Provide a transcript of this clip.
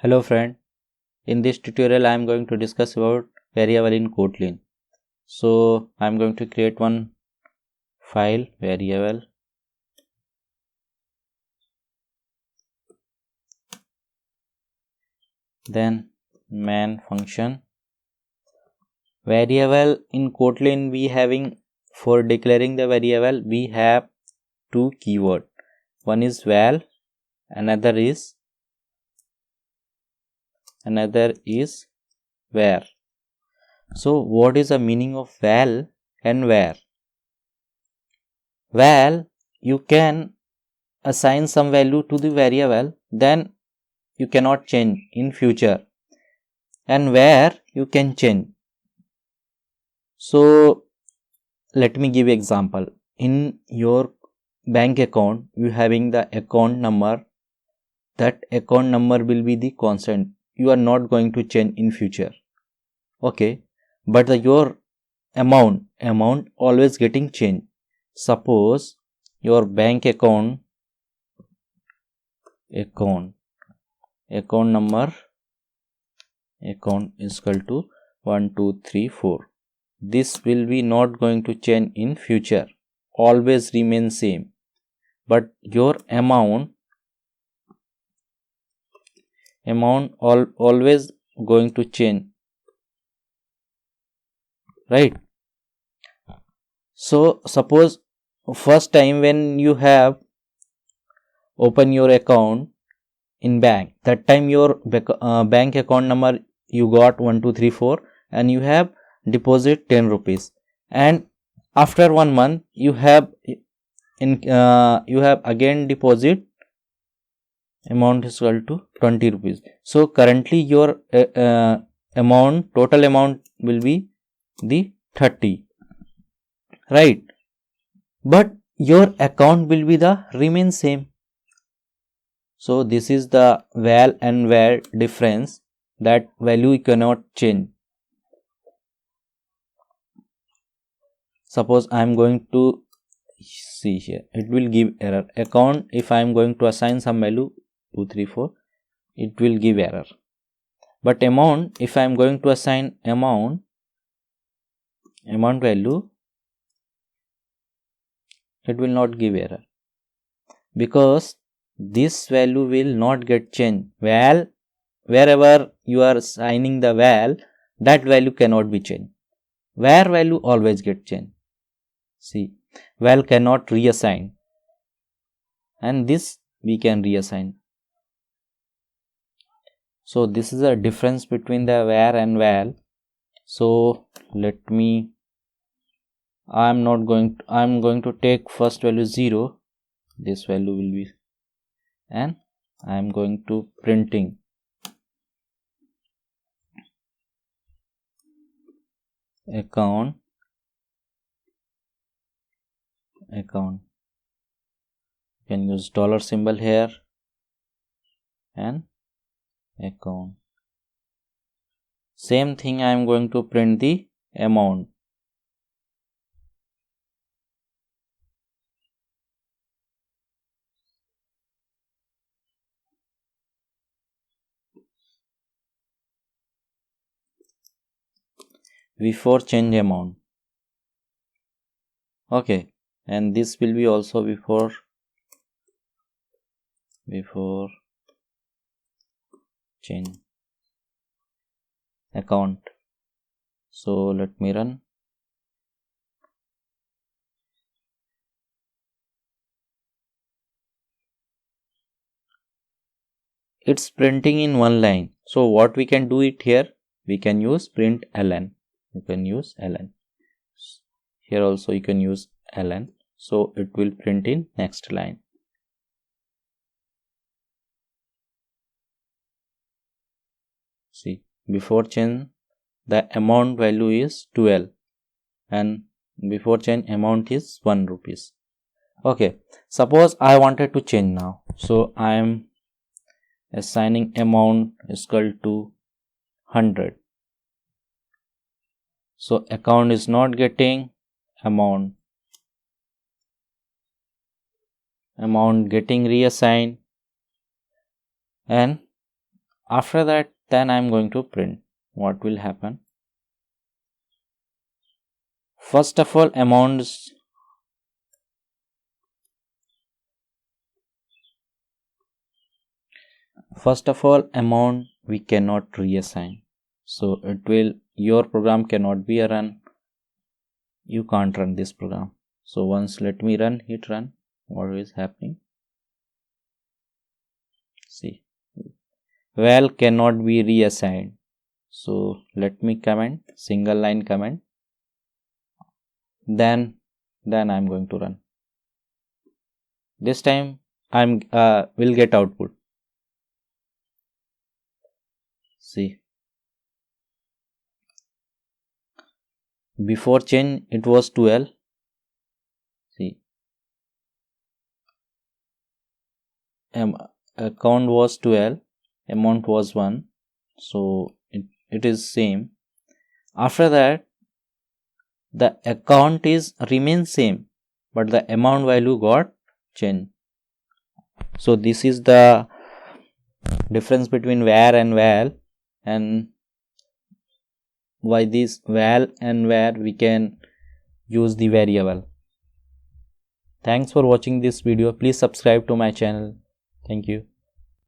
Hello friend, in this tutorial I am going to discuss about variable in Kotlin. So I am going to create one file variable, then main function. Variable in Kotlin we having, for declaring the variable we have two keyword. One is val, another is var. So what is the meaning of val and var? Val, you can assign some value to the variable, then you cannot change in future, and var you can change. So let me give example. In your bank account you having the account number, that account number will be the constant, you are not going to change in future. Okay, but your amount always getting changed. Suppose your bank account number is equal to 1 2 3 4. This will be not going to change in future, always remain same, but your amount always going to change, right? So suppose first time when you have open your account in bank, that time your bank account number you got 1 2 3 4 and you have deposit 10 rupees, and after 1 month you have again deposit amount is equal to 20 rupees. So currently your total amount will be the 30, right? But your account will be the remain same. So this is the val and var difference, that value you cannot change. Suppose I am going to see here, it will give error. Account, if I am going to assign some value 2 3 4, it will give error. But amount, if I am going to assign amount value, it will not give error, because this value will not get changed. Val, wherever you are assigning the val, that value cannot be changed. Var value always get changed. See, val cannot reassign, and this we can reassign. So this is a difference between the var and val. So let me, I am going to take first value 0, this value will be, and I am going to printing account you can use dollar symbol here, and account. Same thing, I am going to print the amount. Before change amount. Okay, and this will be also before change account. So let me run. It's printing in one line. So what we can do it here, we can use print ln. You can use ln. Here also you can use ln. So it will print in next line. See, before change the amount value is 12, and before change amount is 1 rupees. Okay, suppose I wanted to change now. So I am assigning amount is equal to 100. So account is not getting amount getting reassigned, and After that, then I am going to print. What will happen? First of all, amounts. First of all, amount we cannot reassign. So it will, your program cannot be run. You can't run this program. So once let me run, hit run. What is happening? See, val cannot be reassigned. So let me comment, single line comment. Then I'm going to run. This time I'm will get output. See, before change it was 12. See, account was 12, amount was 1, so it is same. After that, the account is remains same, but the amount value got changed. So this is the difference between var and val, and why this val and var we can use the variable. Thanks for watching this video. Please subscribe to my channel. Thank you.